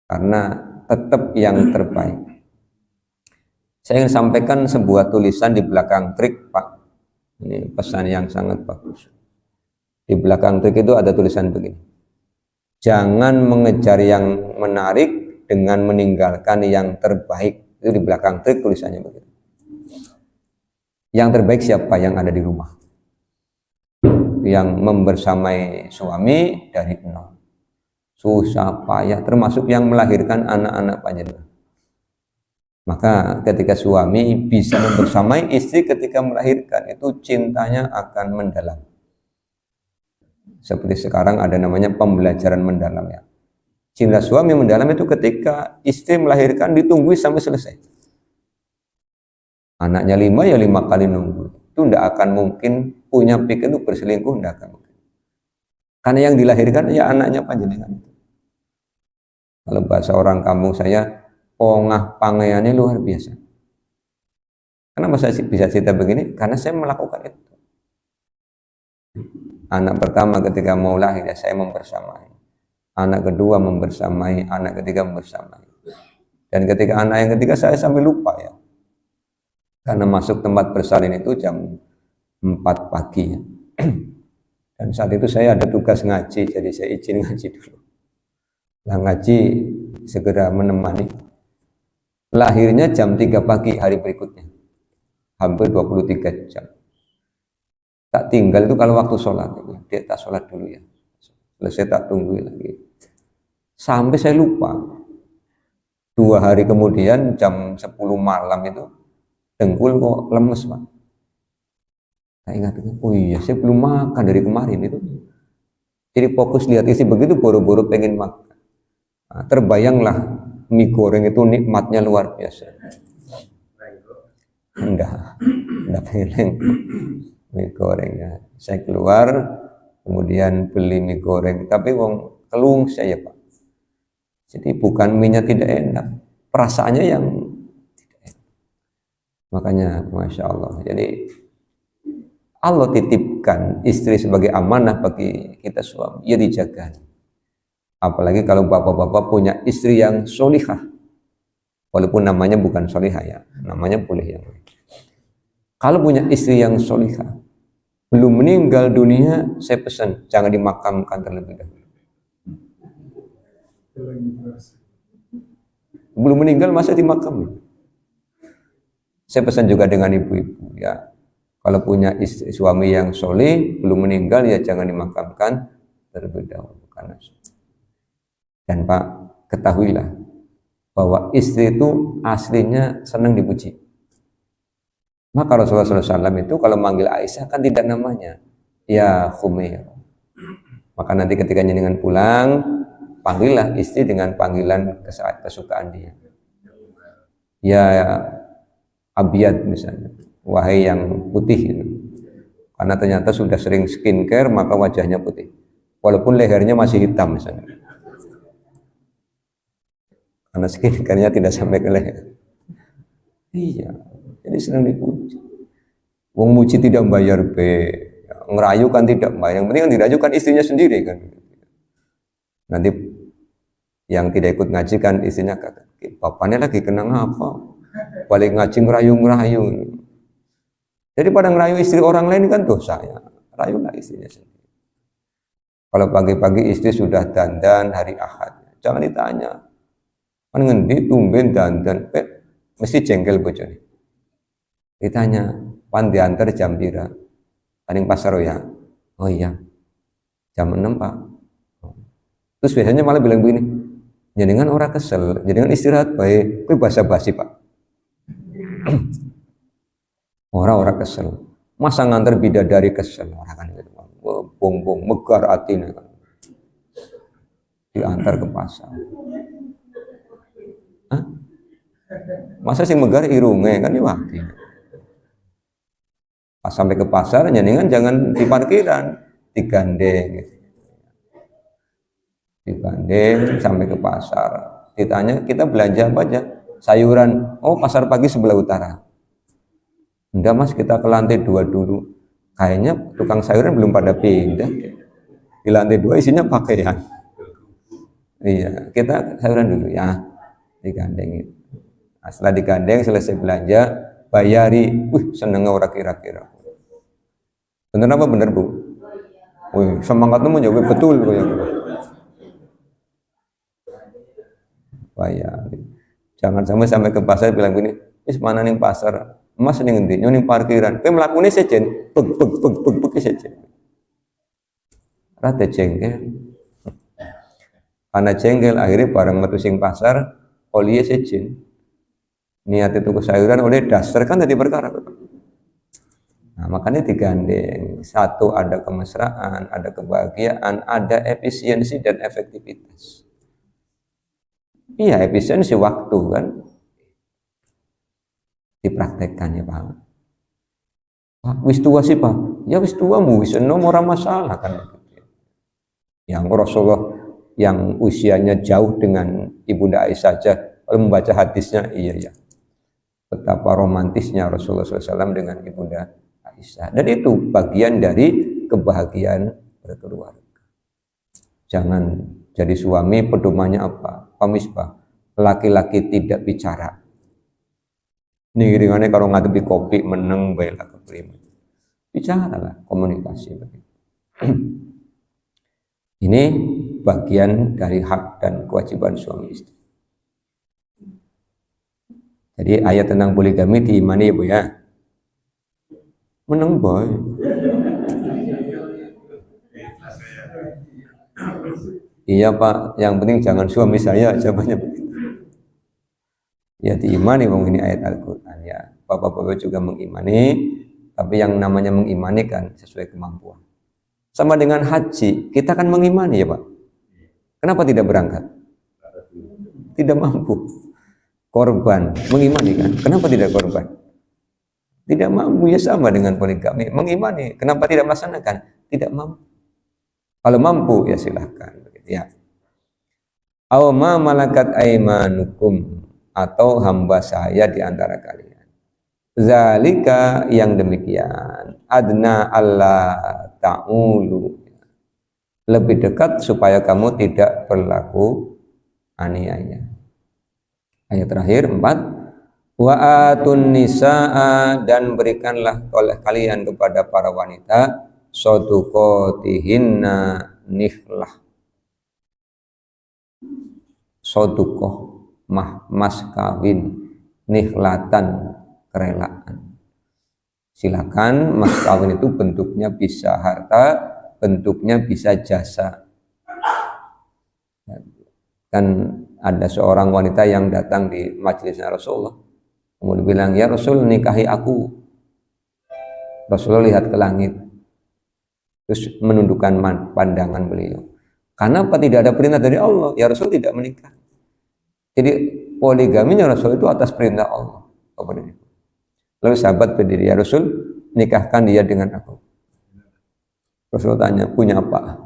Karena tetap yang terbaik. Saya ingin sampaikan sebuah tulisan di belakang trik, Pak. Ini pesan yang sangat bagus. Di belakang trik itu ada tulisan begini. Jangan mengejar yang menarik dengan meninggalkan yang terbaik. Itu di belakang trik tulisannya begitu. Yang terbaik siapa? Yang ada di rumah. Yang membersamai suami dari nol. Susah payah, termasuk yang melahirkan anak-anak panjenengan. Maka ketika suami bisa membersamai istri ketika melahirkan, itu cintanya akan mendalam. Seperti sekarang ada namanya pembelajaran mendalam ya. Cinta suami mendalam itu ketika istri melahirkan ditunggu sampai selesai. Anaknya 5 ya 5 kali nunggu. Itu tidak akan mungkin punya pikir untuk berselingkuh, tidak akan mungkin. Karena yang dilahirkan ya anaknya panjenengan. Kalau bahasa orang kampung saya, pongah pangeane luar biasa. Kenapa saya bisa cerita begini? Karena saya melakukan itu. Anak pertama ketika mau lahir ya saya membersamai. Anak kedua membersamai, anak ketiga membersamai. Dan ketika anak yang ketiga saya sampai lupa ya. Karena masuk tempat bersalin itu jam 4 pagi. Dan saat itu saya ada tugas ngaji, jadi saya izin ngaji dulu. Lah ngaji segera menemani. Lahirnya jam 3 pagi hari berikutnya. hampir 23 jam. Tak tinggal itu kalau waktu sholat, dia tak sholat dulu ya, selesai tak tunggu lagi. Sampai saya lupa, 2 hari kemudian jam 10 malam itu dengkul kok lemes Pak. Saya ingat, oh iya saya belum makan dari kemarin itu. Jadi fokus lihat isi begitu, boro-boro pengen makan. Nah, terbayanglah mie goreng itu nikmatnya luar biasa. Enggak pengen mie goreng ya. Saya keluar, kemudian beli mie goreng, tapi wong kelung saya Pak. Jadi bukan minyak tidak enak, perasaannya yang tidak enak. Makanya Masya Allah, jadi Allah titipkan istri sebagai amanah bagi kita suami, ya dijaga. Apalagi kalau bapak-bapak punya istri yang solihah, walaupun namanya bukan solihah ya, namanya boleh yang. Kalau punya istri yang solihah, belum meninggal dunia, saya pesan jangan dimakamkan terlebih dahulu. Belum meninggal masa dimakam. Saya pesan juga dengan ibu-ibu ya, kalau punya istri, suami yang soleh belum meninggal ya jangan dimakamkan terlebih dahulu. Dan Pak, ketahuilah bahwa istri itu aslinya senang dipuji. Maka Rasulullah SAW itu kalau manggil Aisyah kan tidak namanya ya Khumair. Maka nanti ketika jenengan pulang, panggillah istri dengan panggilan kesukaan dia. Ya Abiyad misalnya, wahai yang putih gitu. Karena ternyata sudah sering skincare maka wajahnya putih. Walaupun lehernya masih hitam misalnya. Karena skincare-nya tidak sampai ke leher. Iya, jadi senang dipuji. Wong muji tidak membayar be, ngerayu kan tidak bayar. Yang penting kan dirayu kan istrinya sendiri kan. Nanti yang tidak ikut ngaji kan istrinya kata, bapaknya lagi kenang apa? Balik ngaji ngerayu. Jadi pada ngerayu istri orang lain kan dosa ya. Rayulah istrinya sendiri. Kalau pagi-pagi istri sudah dandan hari Ahad, jangan ditanya. Kan ngendi tumben dandan, mesti jengkel bojone. Ditanya, pan diantar jam pira? Paling pasar ya. Oh iya. Jam 6 Pak. Terus biasanya malah bilang begini, jenengan orang kesel, jenengan istirahat baik, kowe basa-basi Pak. Orang kesel. Masa nganter bidadari kesel, orang kan gitu. Bong-bong megar atine kan. Diantar ke pasar. Hah? Masa sing megar irunge kan diwakti. Pas sampai ke pasar, jenengan jangan di parkiran, digandeng gitu. Digandeng sampai ke pasar, ditanya kita belanja apa aja, sayuran, oh pasar pagi sebelah utara. Enggak Mas, kita ke lantai 2 dulu, kayaknya tukang sayuran belum pada pindah, di lantai 2 isinya pakaian. Iya, kita sayuran dulu ya, digandeng. Nah, setelah digandeng selesai belanja, bayari, seneng orang kira-kira. Bener apa bener Bu? Wih, semangatnya mau jawab betul kayak. Bayar. Jangan sampai ke pasar bilang gini, "Is mana ning pasar? Mas ning endi? Ning parkiran." Kowe mlakune sejen, beg sejen. Rada jengkel. Karena jengkel akhirnya barang metu sing pasar, oliye sejen. Niat itu ke sayuran oleh dasar kan tadi perkara. Nah, makanya digandeng. Satu, ada kemesraan, ada kebahagiaan, ada efisiensi dan efektivitas. Iya, efisiensi waktu kan dipraktekkan ya Pak. Pak, wis tua sih Pak. Ya wis tua mu, wis enom orang masalah kan. Yang Rasulullah yang usianya jauh dengan Ibunda Aisyah saja, kalau membaca hadisnya, iya. Betapa romantisnya Rasulullah SAW dengan Ibunda Aisyah. Dan itu bagian dari kebahagiaan berkeluarga. Jangan jadi suami pedomannya apa? Pemisbah, laki-laki tidak bicara. Ini ringannya kalau ngadepi kopi meneng baiklah keprima. Bicaralah, komunikasi. Ini bagian dari hak dan kewajiban suami istri. Jadi ayat tentang poligami diimani ya Bu ya. meneng boy. Iya Pak, yang penting jangan suami saya, jawabannya begitu. Ya diimani wong ini ayat Al-Quran ya. Bapak-bapak juga mengimani, tapi yang namanya mengimani kan sesuai kemampuan. Sama dengan haji, kita kan mengimani ya Pak. Kenapa tidak berangkat? Tidak mampu. Korban, mengimani kan? Kenapa tidak korban? Tidak mampu, ya sama dengan poligami. Mengimani, kenapa tidak melaksanakan? Tidak mampu. Kalau mampu ya silahkan. Ya. Aw ma malakat aimanukum, atau hamba saya di antara kalian. Zalika, yang demikian, adna Allah ta'ulu, lebih dekat supaya kamu tidak berlaku aniaya. Ayat terakhir 4, wa atun nisaa, dan berikanlah oleh kalian kepada para wanita sodukotihinna nihlah. Sodukoh mas kawin, nihlatan kerelaan. Silakan, mas kawin itu bentuknya bisa harta, bentuknya bisa jasa. Kan ada seorang wanita yang datang di majelisnya Rasulullah, kemudian bilang, ya Rasul, nikahi aku. Rasulullah lihat ke langit, terus menundukkan pandangan beliau. Karena apa? Tidak ada perintah dari Allah, ya Rasul tidak menikah. Jadi poligaminya Rasul itu atas perintah Allah. Lalu sahabat berdiri, ya Rasul, nikahkan dia dengan aku. Rasul tanya, punya apa?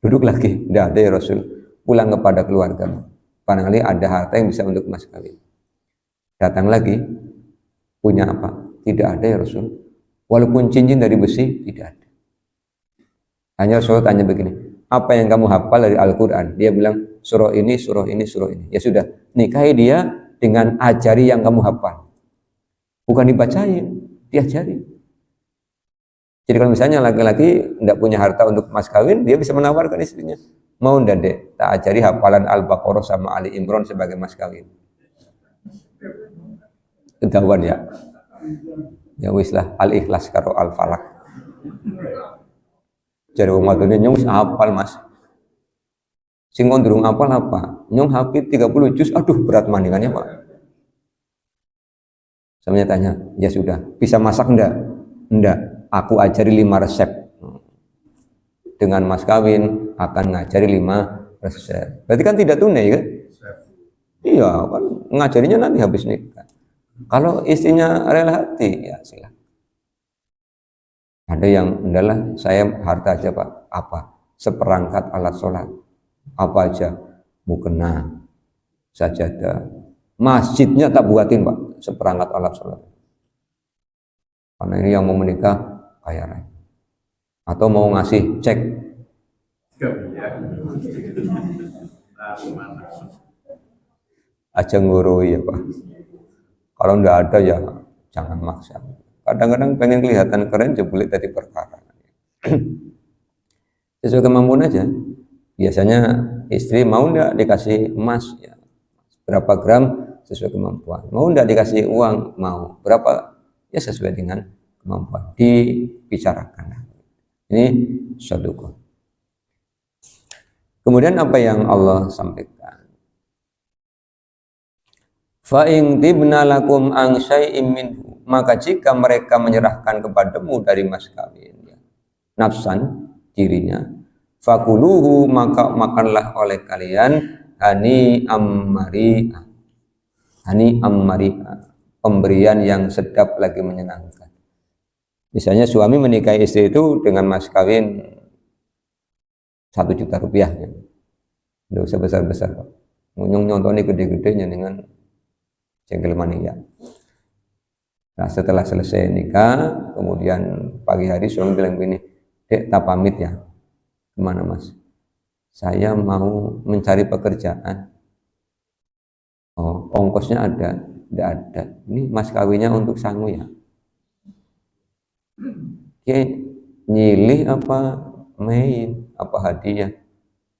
Duduk lagi, tidak ada ya Rasul. Pulang kepada keluargamu. Barangkali ada harta yang bisa untuk mas kawin. Datang lagi, punya apa? Tidak ada ya Rasul. Walaupun cincin dari besi, tidak ada. Hanya Rasul tanya begini, apa yang kamu hafal dari Al-Quran? Dia bilang, surah ini, surah ini, surah ini. Ya sudah, nikahi dia dengan ajari yang kamu hafal. Bukan dibacain, diajari. Jadi kalau misalnya laki-laki tidak punya harta untuk mas kawin, dia bisa menawarkan istrinya, mau ndak dek, tak ajari hafalan Al-Baqarah sama Ali Imran sebagai mas kawin. Kegawan ya. Ya wis lah, Al-Ikhlas karo Al-Falak. Jadi wong wadone nyung hafal Mas. Sing kon durung hafal apa? Nyung hafid 30 juz, aduh berat mandingannya Pak. Samanya tanya, ya sudah, bisa masak enggak? Enggak, aku ajari 5 resep. Dengan mas kawin akan ngajari 5 resep. Berarti kan tidak tunai kan? Iya, kan ngajarinya nanti habis nikah. Kalau istrinya rela hati, ya silakan. Ada yang adalah saya harta aja Pak. Apa? Seperangkat alat sholat. Apa aja? Mukena, sajadah. Masjidnya tak buatin Pak. Seperangkat alat sholat. Karena ini yang mau menikah kaya raya. Atau mau ngasih cek. Aja ngurui ya Pak. Kalau enggak ada ya jangan maksa. Kadang-kadang pengen kelihatan keren jebulit tadi perkara. Sesuai kemampuan aja. Biasanya istri mau enggak dikasih emas ya. Berapa gram sesuai kemampuan. Mau enggak dikasih uang? Mau. Berapa? Ya sesuai dengan kemampuan. Dibicarakan. Ini sadaqah. Kemudian apa yang Allah sampaikan? Fa in tibna lakum an syai'im minhu, maka jika mereka menyerahkan kepadamu dari mas kawin ya, nafsan dirinya, fakuluhu, maka makanlah oleh kalian hani ammari'ah, hani ammari'ah, pemberian yang sedap lagi menyenangkan. Misalnya suami menikahi istri itu dengan mas kawin 1 juta rupiah ya. Tidak usah besar-besar Pak. Nyontohnya gede-gedenya dengan jengkel mania. Nah setelah selesai nikah, kemudian pagi hari suami bilang begini, dek tak pamit ya. Kemana mas? Saya mau mencari pekerjaan. Oh ongkosnya ada? Tidak ada. Ini mas kawinnya untuk sangu ya. Oke, nyilih apa main? Apa hadiah?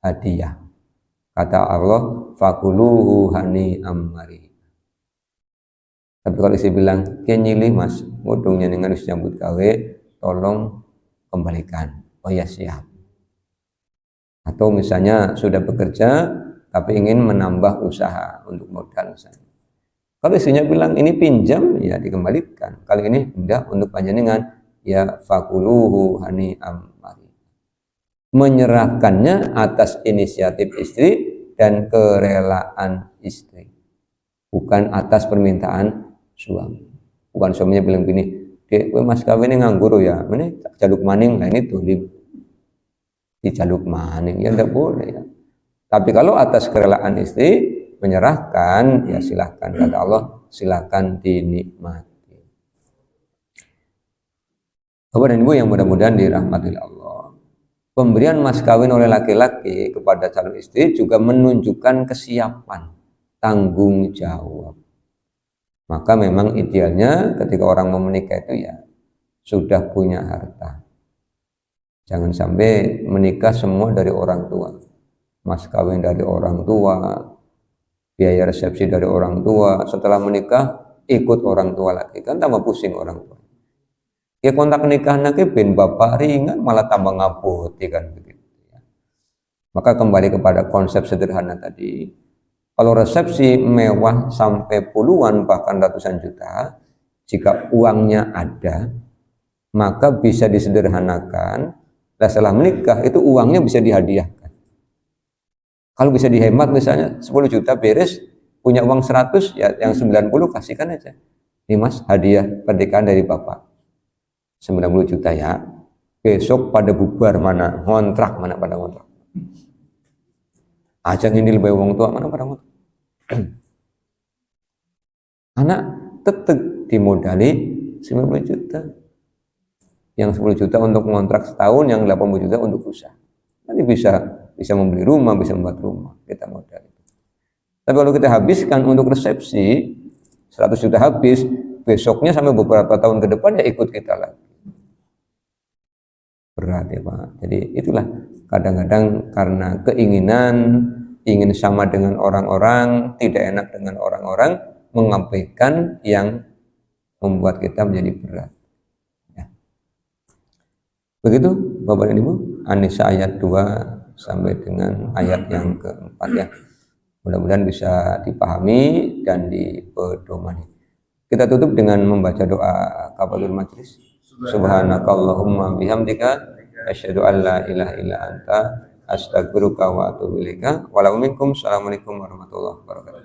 Hadiah. Kata Allah, fakuluhu hani ammari. Tapi kalau istri bilang, "Ki nyilih Mas, ngudungnya dengan harus nyambut gawe, tolong kembalikan." Oh ya siap. Atau misalnya sudah bekerja tapi ingin menambah usaha untuk modal misalnya. Kalau istrinya bilang ini pinjam, ya dikembalikan. Kali ini tidak untuk panjenengan, ya fakuluhu hani amari. Menyerahkannya atas inisiatif istri dan kerelaan istri, bukan atas permintaan suami. Bukan suaminya bilang gini, "Dek, mas kawin ini nganggur ya, ini jaluk maning lah, ini tuh di jaluk maning, ya tidak boleh ya." Tapi kalau atas kerelaan istri menyerahkan, ya silahkan, kata Allah, silahkan dinikmati. Bapak dan Ibu yang mudah-mudahan dirahmati Allah, pemberian mas kawin oleh laki-laki kepada calon istri juga menunjukkan kesiapan, tanggung jawab. Maka memang idealnya ketika orang mau menikah itu ya sudah punya harta. Jangan sampai menikah semua dari orang tua. Mas kawin dari orang tua, biaya resepsi dari orang tua, setelah menikah ikut orang tua lagi, kan tambah pusing orang tua. Ya kontak nikah nanti ben bapak ringan malah tambah ngaput, kan begitu. Maka kembali kepada konsep sederhana tadi. Kalau resepsi mewah sampai puluhan bahkan ratusan juta, jika uangnya ada, maka bisa disederhanakan. Nah, setelah menikah itu uangnya bisa dihadiahkan. Kalau bisa dihemat misalnya 10 juta beres, punya uang 100, ya yang 90 kasihkan aja. Ini mas, hadiah pernikahan dari bapak. 90 juta ya. Besok pada bubar mana, ngontrak mana pada ngontrak. Ajang ini lebih uang tua mana pada ngontrak. Anak tetap dimodali 90 juta. Yang 10 juta untuk ngontrak setahun, yang 80 juta untuk usaha. Nanti bisa membeli rumah, bisa membuat rumah, kita modal. Tapi kalau kita habiskan untuk resepsi 100 juta habis, besoknya sampai beberapa tahun ke depan ya ikut kita lagi. Berat ya Pak. Jadi itulah kadang-kadang karena keinginan ingin sama dengan orang-orang, tidak enak dengan orang-orang, mengabaikan yang membuat kita menjadi berat. Begitu Bapak dan Ibu, An-Nisa ayat 2 sampai dengan ayat yang keempat ya. Mudah-mudahan bisa dipahami dan dipedomani. Kita tutup dengan membaca doa kafaratul majlis. Subhanakallahumma bihamdika asyhadu an la ilaha illa anta astaghfiruka wa atubu ilaika. Assalamualaikum warahmatullahi wabarakatuh.